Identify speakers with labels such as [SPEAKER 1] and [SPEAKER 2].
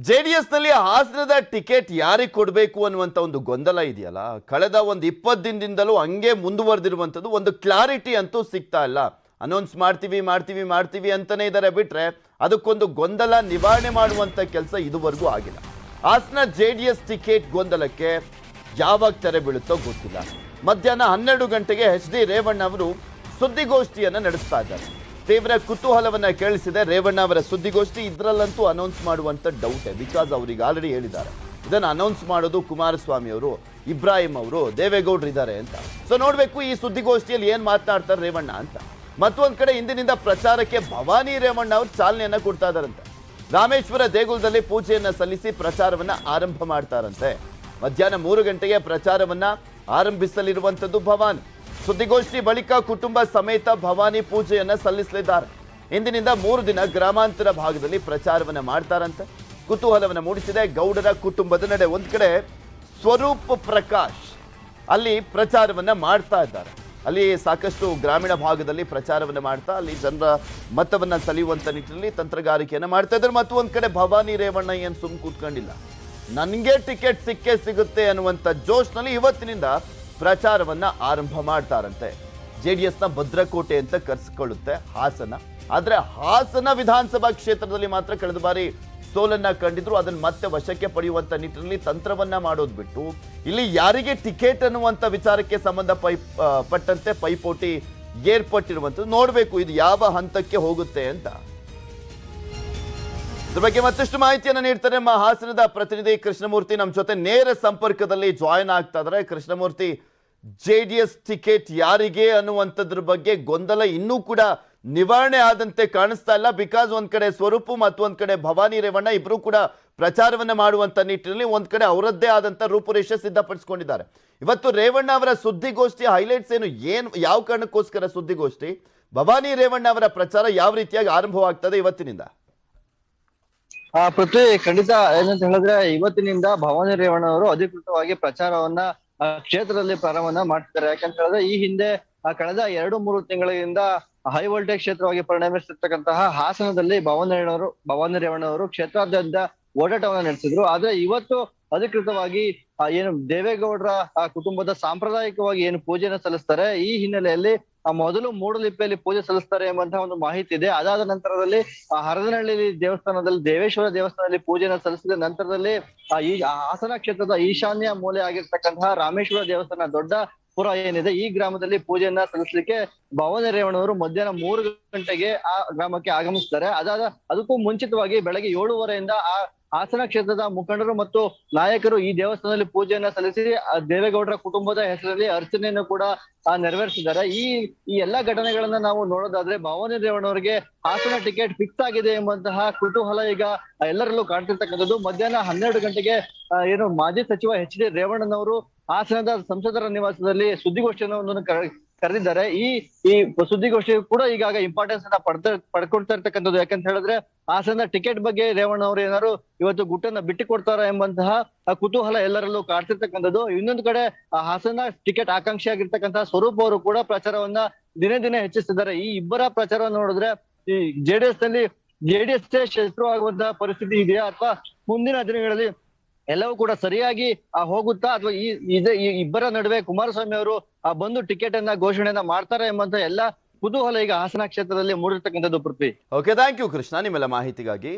[SPEAKER 1] JDS ನಲ್ಲಿ ಹಾಸನದ ticket ಯಾರಿಗೆ ಕೊಡಬೇಕು ಅನ್ನುವಂತ ಒಂದು ಗೊಂದಲ ಇದೆಯಲ್ಲ, ಕಳೆದ ಒಂದು 20 ದಿನದಿಂದಲೂ ಹಂಗೆ ಮುಂದುವರೆದಿರುವಂತದ್ದು. ಒಂದು ಕ್ಲಾರಿಟಿ ಅಂತೂ ಸಿಗ್ತಾ ಇಲ್ಲ. ಅನೌನ್ಸ್ ಮಾಡ್ತೀವಿ ಅಂತಾನೆ ಇದ್ದಾರೆ ಬಿಟ್ರೆ ಅದಕ್ಕೊಂದು ಗೊಂದಲ ನಿವಾರಣೆ ಮಾಡುವಂತ ಕೆಲಸ ಇದುವರೆಗೂ ಆಗಿಲ್ಲ. ಹಾಸನ ಜೆಡಿಎಸ್ ಟಿಕೆಟ್ ಗೊಂದಲಕ್ಕೆ ಯಾವಾಗ ತೆರೆ ಬೀಳುತ್ತೋ ಗೊತ್ತಿಲ್ಲ. ಮಧ್ಯಾಹ್ನ 12 ಗಂಟೆಗೆ HD ರೇವಣ್ಣ ಅವರು ಸುದ್ದಿಗೋಷ್ಠಿಯನ್ನು ನಡೆಸ್ತಾ ಇದ್ದಾರೆ. ತೀವ್ರ ಕುತೂಹಲವನ್ನ ಕೇಳಿಸಿದೆ ರೇವಣ್ಣ ಅವರ ಸುದ್ದಿಗೋಷ್ಠಿ. ಇದರಲ್ಲಂತೂ ಅನೌನ್ಸ್ ಮಾಡುವಂತ ಡೌಟ್ ಬಿಕಾಸ್ ಅವ್ರಿಗೆ ಆಲ್ರೆಡಿ ಹೇಳಿದ್ದಾರೆ ಇದನ್ನು ಅನೌನ್ಸ್ ಮಾಡೋದು ಕುಮಾರಸ್ವಾಮಿ ಅವರು, ಇಬ್ರಾಹಿಂ ಅವರು, ದೇವೇಗೌಡರು ಇದ್ದಾರೆ ಅಂತ. ಸೊ ನೋಡ್ಬೇಕು ಈ ಸುದ್ದಿಗೋಷ್ಠಿಯಲ್ಲಿ ಏನ್ ಮಾತನಾಡ್ತಾರೆ ರೇವಣ್ಣ ಅಂತ. ಮತ್ತೊಂದ್ ಕಡೆ ಇಂದಿನಿಂದ ಪ್ರಚಾರಕ್ಕೆ ಭವಾನಿ ರೇವಣ್ಣ ಅವರು ಚಾಲನೆಯನ್ನ ಕೊಡ್ತಾ ಇದ್ದಾರಂತೆ. ರಾಮೇಶ್ವರ ದೇಗುಲದಲ್ಲಿ ಪೂಜೆಯನ್ನ ಸಲ್ಲಿಸಿ ಪ್ರಚಾರವನ್ನ ಆರಂಭ ಮಾಡ್ತಾರಂತೆ. ಮಧ್ಯಾಹ್ನ 3 ಗಂಟೆಗೆ ಪ್ರಚಾರವನ್ನ ಆರಂಭಿಸಲಿರುವಂತದ್ದು ಭವಾನಿ. ಸುದ್ದಿಗೋಷ್ಠಿ ಬಳಿಕ ಕುಟುಂಬ ಸಮೇತ ಭವಾನಿ ಪೂಜೆಯನ್ನ ಸಲ್ಲಿಸಲಿದ್ದಾರೆ. ಇಂದಿನಿಂದ 3 ದಿನ ಗ್ರಾಮಾಂತರ ಭಾಗದಲ್ಲಿ ಪ್ರಚಾರವನ್ನ ಮಾಡ್ತಾರಂತೆ. ಕುತೂಹಲವನ್ನ ಮೂಡಿಸಿದೆ ಗೌಡರ ಕುಟುಂಬದ ನಡೆ. ಒಂದ್ ಕಡೆ ಸ್ವರೂಪ್ ಪ್ರಕಾಶ್ ಅಲ್ಲಿ ಪ್ರಚಾರವನ್ನ ಮಾಡ್ತಾ ಇದ್ದಾರೆ. ಅಲ್ಲಿ ಸಾಕಷ್ಟು ಗ್ರಾಮೀಣ ಭಾಗದಲ್ಲಿ ಪ್ರಚಾರವನ್ನ ಮಾಡ್ತಾ ಅಲ್ಲಿ ಜನರ ಮತವನ್ನ ಸೆಳೆಯುವಂತ ನಿಟ್ಟಿನಲ್ಲಿ ತಂತ್ರಗಾರಿಕೆಯನ್ನ ಮಾಡ್ತಾ ಇದ್ದಾರೆ. ಮತ್ತು ಒಂದ್ ಕಡೆ ಭವಾನಿ ರೇವಣ್ಣ ಏನ್ ಸುಮ್ ಕೂತ್ಕೊಂಡಿಲ್ಲ, ನನಗೆ ಟಿಕೆಟ್ ಸಿಕ್ಕೇ ಅನ್ನುವಂಥ ಜೋಶ್ನಲ್ಲಿ ಇವತ್ತಿನಿಂದ ಪ್ರಚಾರವನ್ನ ಆರಂಭ ಮಾಡ್ತಾರಂತೆ. ಜೆಡಿಎಸ್ನ ಭದ್ರಕೋಟೆ ಅಂತ ಕರೆಸಿಕೊಳ್ಳುತ್ತೆ ಹಾಸನ. ಆದ್ರೆ ಹಾಸನ ವಿಧಾನಸಭಾ ಕ್ಷೇತ್ರದಲ್ಲಿ ಮಾತ್ರ ಕಳೆದ ಬಾರಿ ಸೋಲನ್ನ ಕಂಡಿದ್ರು. ಅದನ್ನ ಮತ್ತೆ ವಶಕ್ಕೆ ಪಡೆಯುವಂತ ನಿಟ್ಟಿನಲ್ಲಿ ತಂತ್ರವನ್ನ ಮಾಡೋದು ಬಿಟ್ಟು ಇಲ್ಲಿ ಯಾರಿಗೆ ಟಿಕೆಟ್ ಅನ್ನುವಂತ ವಿಚಾರಕ್ಕೆ ಪಟ್ಟಂತೆ ಪೈಪೋಟಿ ಏರ್ಪಟ್ಟಿರುವಂತದ್ದು. ನೋಡ್ಬೇಕು ಇದು ಯಾವ ಹಂತಕ್ಕೆ ಹೋಗುತ್ತೆ ಅಂತ. ಇದ್ರ ಬಗ್ಗೆ ಮತ್ತಷ್ಟು ಮಾಹಿತಿಯನ್ನು ನೀಡ್ತಾರೆ ನಮ್ಮ ಹಾಸನದ ಪ್ರತಿನಿಧಿ ಕೃಷ್ಣಮೂರ್ತಿ. ನಮ್ಮ ಜೊತೆ ನೇರ ಸಂಪರ್ಕದಲ್ಲಿ ಜಾಯಿನ್ ಆಗ್ತಾ ಇದ್ದಾರೆ. ಕೃಷ್ಣಮೂರ್ತಿ, ಜೆಡಿಎಸ್ ಟಿಕೆಟ್ ಯಾರಿಗೆ ಅನ್ನುವಂಥದ್ರ ಬಗ್ಗೆ ಗೊಂದಲ ಇನ್ನೂ ಕೂಡ ನಿವಾರಣೆ ಆದಂತೆ ಕಾಣಿಸ್ತಾ ಇಲ್ಲ. ಬಿಕಾಸ್ ಒಂದ್ ಕಡೆ ಸ್ವರೂಪು ಮತ್ತೊಂದ್ ಕಡೆ ಭವಾನಿ ರೇವಣ್ಣ ಇಬ್ರು ಕೂಡ ಪ್ರಚಾರವನ್ನ ಮಾಡುವಂತ ನಿಟ್ಟಿನಲ್ಲಿ ಒಂದ್ ಕಡೆ ಅವರದ್ದೇ ಆದಂತ ರೂಪುರೇಷೆ ಸಿದ್ಧಪಡಿಸಿಕೊಂಡಿದ್ದಾರೆ. ಇವತ್ತು ರೇವಣ್ಣ ಅವರ ಸುದ್ದಿಗೋಷ್ಠಿ ಹೈಲೈಟ್ಸ್ ಏನು ಯಾವ ಕಾರಣಕ್ಕೋಸ್ಕರ ಸುದ್ದಿಗೋಷ್ಠಿ, ಭವಾನಿ ರೇವಣ್ಣ ಅವರ ಪ್ರಚಾರ ಯಾವ ರೀತಿಯಾಗಿ ಆರಂಭವಾಗ್ತದೆ ಇವತ್ತಿನಿಂದ?
[SPEAKER 2] ಪೃಥ್ವಿ, ಖಂಡಿತ ಏನಂತ ಹೇಳಿದ್ರೆ ಇವತ್ತಿನಿಂದ ಭವಾನಿ ರೇವಣ್ಣ ಅವರು ಅಧಿಕೃತವಾಗಿ ಪ್ರಚಾರವನ್ನ ಕ್ಷೇತ್ರದಲ್ಲಿ ಪ್ರಾರಂಭವನ್ನ ಮಾಡ್ತಿದ್ದಾರೆ. ಯಾಕಂತ ಹೇಳಿದ್ರೆ ಈ ಹಿಂದೆ ಕಳೆದ 2-3 ತಿಂಗಳಿಂದ ಹೈ ವೋಲ್ಟೇಜ್ ಕ್ಷೇತ್ರವಾಗಿ ಪರಿಣಮಿಸಿರ್ತಕ್ಕಂತಹ ಹಾಸನದಲ್ಲಿ ಭವಾನಿ ರೇವಣ್ಣ ಅವರು ಕ್ಷೇತ್ರಾದ್ಯಂತ ಓಡಾಟವನ್ನ ನಡೆಸಿದ್ರು. ಆದ್ರೆ ಇವತ್ತು ಅಧಿಕೃತವಾಗಿ ಏನು ದೇವೇಗೌಡರ ಕುಟುಂಬದ ಸಾಂಪ್ರದಾಯಿಕವಾಗಿ ಏನು ಪೂಜೆನ ಸಲ್ಲಿಸ್ತಾರೆ, ಈ ಹಿನ್ನೆಲೆಯಲ್ಲಿ ಮೊದಲು ಮೂಡಲಿಪ್ಪೆಯಲ್ಲಿ ಪೂಜೆ ಸಲ್ಲಿಸ್ತಾರೆ ಎಂಬಂತಹ ಒಂದು ಮಾಹಿತಿ ಇದೆ. ಅದಾದ ನಂತರದಲ್ಲಿ ಹರದನಹಳ್ಳಿ ದೇವಸ್ಥಾನದಲ್ಲಿ ದೇವೇಶ್ವರ ದೇವಸ್ಥಾನದಲ್ಲಿ ಪೂಜೆನ ಸಲ್ಲಿಸಿದ ನಂತರದಲ್ಲಿ ಈ ಹಾಸನ ಕ್ಷೇತ್ರದ ಈಶಾನ್ಯ ಮೂಲೆ ಆಗಿರ್ತಕ್ಕಂತಹ ರಾಮೇಶ್ವರ ದೇವಸ್ಥಾನ ದೊಡ್ಡ ಪುರ ಏನಿದೆ ಈ ಗ್ರಾಮದಲ್ಲಿ ಪೂಜೆಯನ್ನ ಸಲ್ಲಿಸಲಿಕ್ಕೆ ಭವಾನಿ ರೇವಣ್ಣವರು ಮಧ್ಯಾಹ್ನ 3 ಗಂಟೆಗೆ ಆ ಗ್ರಾಮಕ್ಕೆ ಆಗಮಿಸ್ತಾರೆ. ಅದಕ್ಕೂ ಮುಂಚಿತವಾಗಿ ಬೆಳಗ್ಗೆ 7:30ಯಿಂದ ಆ ಹಾಸನ ಕ್ಷೇತ್ರದ ಮುಖಂಡರು ಮತ್ತು ನಾಯಕರು ಈ ದೇವಸ್ಥಾನದಲ್ಲಿ ಪೂಜೆಯನ್ನ ಸಲ್ಲಿಸಿ ದೇವೇಗೌಡರ ಕುಟುಂಬದ ಹೆಸರಲ್ಲಿ ಅರ್ಚನೆಯನ್ನು ಕೂಡ ನೆರವೇರಿಸಿದ್ದಾರೆ. ಈ ಎಲ್ಲಾ ಘಟನೆಗಳನ್ನ ನಾವು ನೋಡೋದಾದ್ರೆ ಭವಾನಿ ರೇವಣ್ಣವರಿಗೆ ಹಾಸನ ಟಿಕೆಟ್ ಫಿಕ್ಸ್ ಆಗಿದೆ ಎಂಬಂತಹ ಕುತೂಹಲ ಈಗ ಎಲ್ಲರಲ್ಲೂ ಕಾಣ್ತಿರ್ತಕ್ಕಂಥದ್ದು. ಮಧ್ಯಾಹ್ನ 12 ಗಂಟೆಗೆ ಏನು ಮಾಜಿ ಸಚಿವ HD ರೇವಣ್ಣನವರು ಹಾಸನದ ಸಂಸದರ ನಿವಾಸದಲ್ಲಿ ಸುದ್ದಿಗೋಷ್ಠಿಯನ್ನು ಕರೆದಿದ್ದಾರೆ. ಈ ಸುದ್ದಿಗೋಷ್ಠಿ ಕೂಡ ಈಗಾಗ ಇಂಪಾರ್ಟೆನ್ಸ್ ಅನ್ನ ಪಡ್ಕೊಳ್ತಾ ಇರ್ತಕ್ಕಂಥದ್ದು. ಯಾಕಂತ ಹೇಳಿದ್ರೆ ಹಾಸನದ ಟಿಕೆಟ್ ಬಗ್ಗೆ ರೇವಣ್ಣ ಅವರು ಏನಾದ್ರು ಇವತ್ತು ಗುಟ್ಟನ್ನ ಬಿಟ್ಟುಕೊಡ್ತಾರ ಎಂಬಂತಹ ಕುತೂಹಲ ಎಲ್ಲರಲ್ಲೂ ಕಾಡ್ತಿರ್ತಕ್ಕಂಥದ್ದು. ಇನ್ನೊಂದು ಕಡೆ ಹಾಸನ ಟಿಕೆಟ್ ಆಕಾಂಕ್ಷಿ ಆಗಿರ್ತಕ್ಕಂತಹ ಸ್ವರೂಪ್ ಅವರು ಕೂಡ ಪ್ರಚಾರವನ್ನ ದಿನೇ ದಿನೇ ಹೆಚ್ಚಿಸಿದ್ದಾರೆ. ಈ ಇಬ್ಬರ ಪ್ರಚಾರವನ್ನು ನೋಡಿದ್ರೆ ಈ ಜೆಡಿಎಸ್ ಶತ್ರು ಆಗುವಂತಹ ಪರಿಸ್ಥಿತಿ ಇದೆಯಾ ಅಥವಾ ಮುಂದಿನ ದಿನಗಳಲ್ಲಿ ಎಲ್ಲವೂ ಕೂಡ ಸರಿಯಾಗಿ ಹೋಗುತ್ತಾ ಅಥವಾ ಈ ಇಬ್ಬರ ನಡುವೆ ಕುಮಾರಸ್ವಾಮಿ ಅವರು ಬಂದು ಟಿಕೆಟ್ ಅನ್ನ ಘೋಷಣೆಯನ್ನ ಮಾಡ್ತಾರೆ ಎಂಬಂತ ಎಲ್ಲ ಕುತೂಹಲ ಈಗ ಹಾಸನ ಕ್ಷೇತ್ರದಲ್ಲಿ ಮೂಡಿರ್ತಕ್ಕಂಥದ್ದು. ಪೃಥ್ವಿ,
[SPEAKER 1] ಓಕೆ, ಥ್ಯಾಂಕ್ ಯು ಕೃಷ್ಣ ನಿಮ್ಮೆಲ್ಲ ಮಾಹಿತಿಗಾಗಿ.